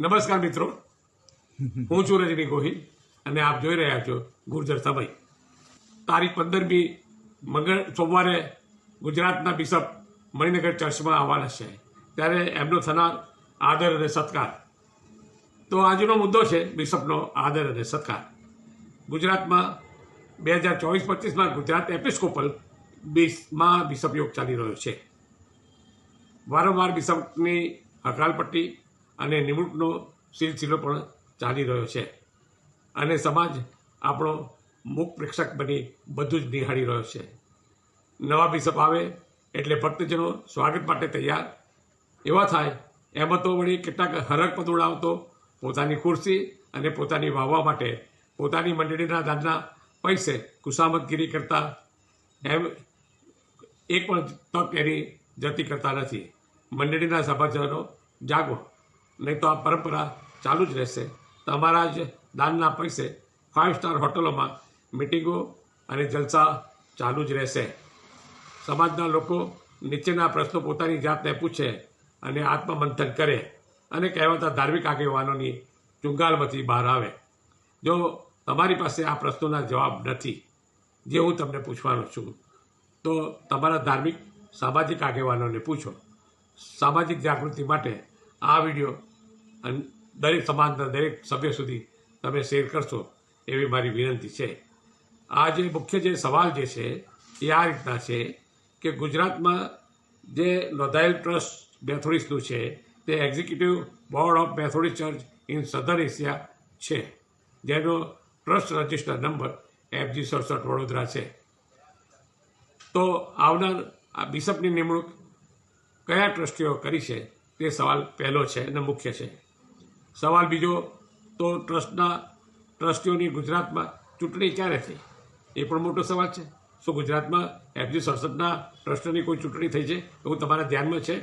નમસ્કાર મિત્રો, હું છું રજની ગોહિલ અને આપ જોઈ રહ્યા છો ગુર્જર સમય. તારીખ 15મી સોમવારે ગુજરાતના બિશપ મણિનગર ચર્ચમાં આવવાના છે, ત્યારે એમનો થનાર આદર અને સત્કાર. તો આજનો મુદ્દો છે બિશપનો આદર અને સત્કાર. ગુજરાતમાં 2024-25માં ગુજરાત એપિસ્કોપલ માં બિશપ યોગ ચાલી રહ્યો છે. વારંવાર બિશપની હકાલપટ્ટી અને નિમણૂકનો સિલસિલો પણ ચાલી રહ્યો છે અને સમાજ આપણો મુખ પ્રેક્ષક બની બધું જ નિહાળી રહ્યો છે. નવા બિશપ આવે એટલે ભક્તજનો સ્વાગત માટે તૈયાર એવા થાય. એમાં તો વળી કેટલાક હરખ ઉડાવતો પોતાની ખુરશી અને પોતાની વાવવા માટે પોતાની મંડળીના દાનના પૈસે ખુશામતગીરી કરતા એમ એક પણ તક એની જતી કરતા નથી. મંડળીના સભાજનો જાગો, નહીં તો આ પરંપરા ચાલુ જ રહેશે. તમારા જ દાનના પૈસે 5 સ્ટાર હોટલોમાં મિટિંગો અને જલસા ચાલુ જ રહેશે. સમાજના લોકો નીચેના પ્રશ્નો પોતાની જાતને પૂછે અને આત્મમંથન કરે અને કહેવાતા ધાર્મિક આગેવાનોની ચુંગાલમાંથી બહાર આવે. જો તમારી પાસે આ પ્રશ્નોના જવાબ નથી જે હું તમને પૂછવાનો છું, તો તમારા ધાર્મિક સામાજિક આગેવાનોને પૂછો. સામાજિક જાગૃતિ માટે આ વિડીયો દરેક સમાજના દરેક સભ્ય સુધી તમે શેર કરશો એવી મારી વિનંતી છે. આ જે મુખ્ય જે સવાલ જે છે એ આ રીતના છે કે ગુજરાતમાં જે નોંધાયેલ ટ્રસ્ટ મેથોડિસ્ટનું છે તે executive board of Methodist church in southern Asia છે, જેનો trust register number FG67 Vadodara છે. તો આવનાર આ બિશપની નિમણૂક કયા ટ્રસ્ટીઓ કરી છે તે સવાલ પહેલો છે અને મુખ્ય છે. સવાલ બીજો, તો ટ્રસ્ટીઓની ગુજરાતમાં ચૂંટણી ક્યારે થઈ એ પણ મોટો સવાલ છે. શું ગુજરાતમાં FG67ના ટ્રસ્ટીઓની કોઈ ચૂંટણી થઈ છે એવું તમારા ધ્યાનમાં છે?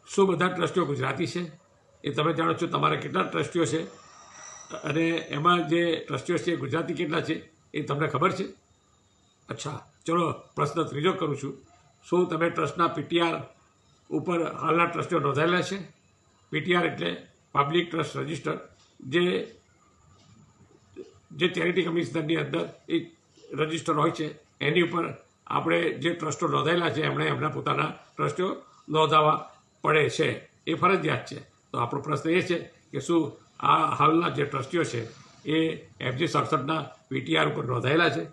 શું બધા ટ્રસ્ટીઓ ગુજરાતી છે એ તમે જાણો છો? તમારા કેટલા ટ્રસ્ટીઓ છે અને એમાં જે ટ્રસ્ટીઓ છે ગુજરાતી કેટલા છે એ તમને ખબર છે? અચ્છા, ચલો પ્રશ્ન ત્રીજો કરું છું. શું તમે ટ્રસ્ટના PTR ઉપર હાલના ટ્રસ્ટીઓ નોંધાયેલા છે? PTR એટલે પબ્લિક ટ્રસ્ટ રજિસ્ટર, જે ચેરિટી કમિશનરની અંદર એક રજિસ્ટર હોય છે. એની ઉપર આપણે જે ટ્રસ્ટો નોંધાયેલા છે એમણે એમના પોતાના ટ્રસ્ટો નોંધાવવા પડે છે, એ ફરજિયાત છે. તો આપણો પ્રશ્ન એ છે કે શું આ હાલના જે ટ્રસ્ટીઓ છે એ FG67ના PTR ઉપર નોંધાયેલા છે?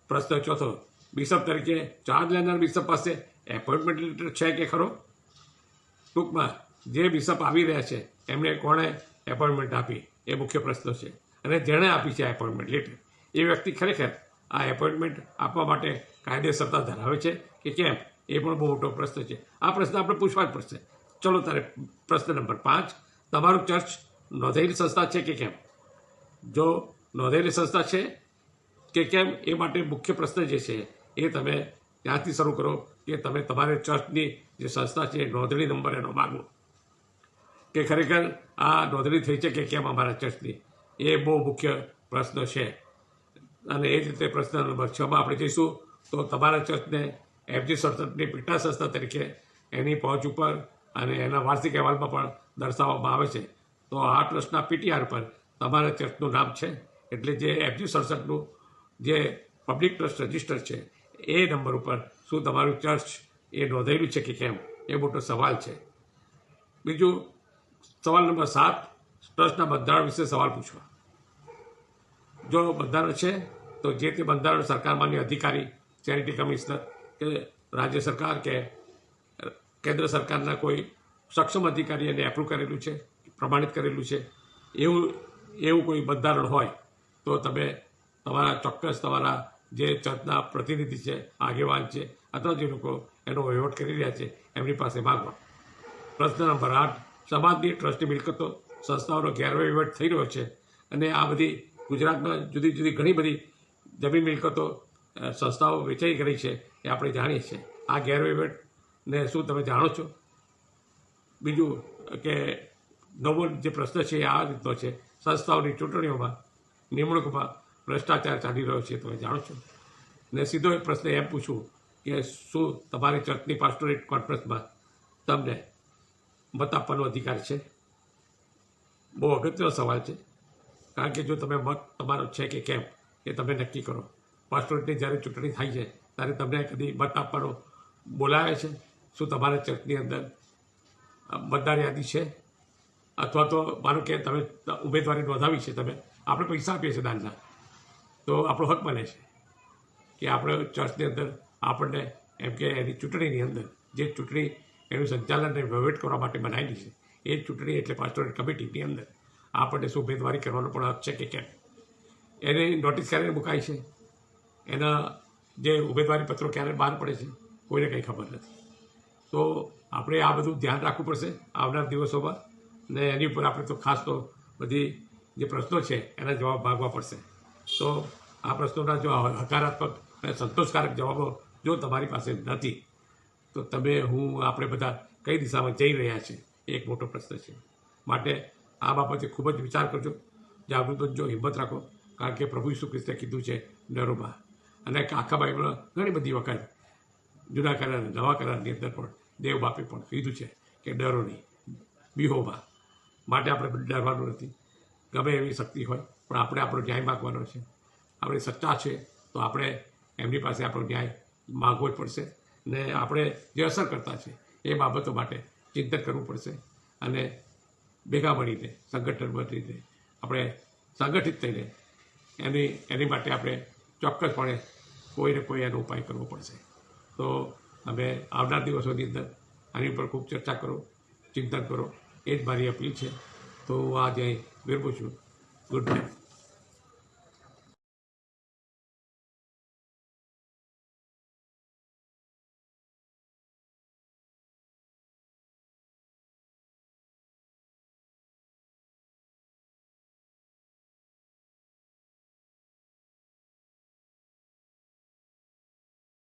પ્રશ્ન ચોથો, બિશપ તરીકે ચાર્જ લેનાર બિશપ પાસે એપોઇન્ટમેન્ટ લેટર છે કે ખરો? ટૂંકમાં જે બિશપ આવી રહ્યા છે એમને કોણે એપોઇન્ટમેન્ટ આપી એ મુખ્ય પ્રશ્ન છે. અને જેણે આપી છે એપોઇન્ટમેન્ટ લેટર, એ વ્યક્તિ ખરેખર આ એપોઇન્ટમેન્ટ આપવા માટે કાયદેસરતા ધરાવે છે કે કેમ, એ પણ બહુ મોટો પ્રશ્ન છે. આ પ્રશ્ન આપણે પૂછવા જ પડશે. ચલો તારે પ્રશ્ન નંબર 5, તમારું ચર્ચ નોંધાયેલી સંસ્થા છે કે કેમ? જો નોંધાયેલી સંસ્થા છે કે કેમ એ માટે મુખ્ય પ્રશ્ન જે છે એ તમે ત્યાંથી શરૂ કરો કે તમે તમારે ચર્ચની જે સંસ્થા છે નોંધણી નંબર એનો માગો કે ખરેખર આ નોંધણી થઈ છે કે કેમ અમારા ચર્ચની. એ બહુ મુખ્ય પ્રશ્ન છે. અને એ જ રીતે પ્રશ્ન નંબર 6માં આપણે જઈશું. તો તમારા ચર્ચને FG67ની પેટા સંસ્થા તરીકે એની પહોંચ ઉપર અને એના વાર્ષિક અહેવાલમાં પણ દર્શાવવામાં આવે છે. તો આ ટ્રસ્ટના PTR પર તમારા ચર્ચનું નામ છે, એટલે જે FG67નું જે પબ્લિક ટ્રસ્ટ રજિસ્ટર છે એ નંબર ઉપર શું તમારું ચર્ચ એ નોંધાયેલું છે કે કેમ, એ મોટો સવાલ છે. બીજું, સવાલ નંબર 7, ટ્રસ્ટના બંધારણ વિશે સવાલ પૂછવા. જો બંધારણ છે તો જે તે બંધારણ સરકારમાંની અધિકારી, ચેરિટી કમિશનર કે રાજ્ય સરકાર કે કેન્દ્ર સરકારના કોઈ સક્ષમ અધિકારી એને એપ્રૂવ કરેલું છે, પ્રમાણિત કરેલું છે, એવું કોઈ બંધારણ હોય તો તમે તમારા ચોક્કસ તમારા જે ચર્ચના પ્રતિનિધિ છે, આગેવાન છે, અથવા જે લોકો એનો વહીવટ કરી રહ્યા છે એમની પાસે માગવા. પ્રશ્ન નંબર 8, સમાજની ટ્રસ્ટની મિલકતો સંસ્થાઓનો ગેરવહીવટ થઈ રહ્યો છે અને આ બધી ગુજરાતમાં જુદી જુદી ઘણી બધી જમીન મિલકતો સંસ્થાઓ વેચાઈ કરી છે એ આપણે જાણીએ છીએ. આ ગેરવહીવટને શું તમે જાણો છો? બીજું કે નવો જે પ્રશ્ન છે એ આ રીતનો છે, સંસ્થાઓની ચૂંટણીઓમાં નિમણૂકમાં ભ્રષ્ટાચાર ચાલી રહ્યો છે, તમે જાણો છો? ને સીધો એક પ્રશ્ન એમ પૂછું કે શું તમારી ચર્ચની પાસ્ટોરેટ કોન્ફરન્સમાં તમને મત આપવાનો અધિકાર છે? બહુ અગત્યનો સવાલ છે, કારણ કે જો તમે મત તમારો છે કે કેમ એ તમે નક્કી કરો. પાસ્ટોરેટની જ્યારે ચૂંટણી થાય છે ત્યારે તમને કદી મત આપવાનો બોલાવે છે? શું તમારા ચર્ચની અંદર મતદાર યાદી છે? અથવા તો માનો કે તમે ઉમેદવારી નોંધાવી છે, તમે આપણે પૈસા આપીએ છીએ દાનના, તો આપણો હક બને છે કે આપણે ચર્ચની અંદર આપણને એમ કે એની ચૂંટણીની અંદર જે ચૂંટણી એનું સંચાલન અને વહીવટ કરવા માટે બનાવેલી છે એ ચૂંટણી એટલે પાસ્ટોરેટ કમિટીની અંદર આપણને શું ઉમેદવારી કરવાનો પણ હક છે કે કેમ, એની નોટિસ ક્યારે મુકાય છે, એના જે ઉમેદવારી પત્રો ક્યારે બહાર પડે છે, કોઈને કંઈ ખબર નથી. તો આપણે આ બધું ધ્યાન રાખવું પડશે આવનાર દિવસોમાં, ને એની ઉપર આપણે તો ખાસ તો બધી જે પ્રશ્નો છે એના જવાબ માગવા પડશે. તો આ પ્રશ્નોના જો હકારાત્મક અને સંતોષકારક જવાબો જો તમારી પાસે નથી તો તમે આપણે બધા કઈ દિશામાં જઈ રહ્યા છીએ એ એક મોટો પ્રશ્ન છે. માટે આ બાબતે ખૂબ જ વિચાર કરજો, જાગૃત બનજો, હિંમત રાખો, કારણ કે પ્રભુ ઈસુ ખ્રિસ્તે કીધું છે ડરોમાં. અને આખા બાઇબલમાં ઘણી બધી વખત જૂના કરાર નવા કરારની અંદર પણ દેવ બાપે પણ કીધું છે કે ડરો નહીં, બીહોમાં. માટે આપણે ડરવાનું નથી, ગમે એવી શક્તિ હોય પણ આપણે આપણો ન્યાય માગવાનો છે. આપણે સચ્ચા છે તો આપણે એમની પાસે આપણો ન્યાય માગવો જ પડશે, ને આપણે જે અસર કરતા છે એ બાબતો માટે ચિંતન કરવું પડશે, અને ભેગા મળીને સંગઠન બનીને આપણે સંગઠિત થઈને એની માટે આપણે ચોક્કસપણે કોઈને કોઈ એનો ઉપાય કરવો પડશે. તો અમે આવનાર દિવસોની અંદર આની ઉપર ખૂબ ચર્ચા કરો, ચિંતન કરો, એ જ મારી અપીલ છે. તો હું આજે વિરમું છું. Good night.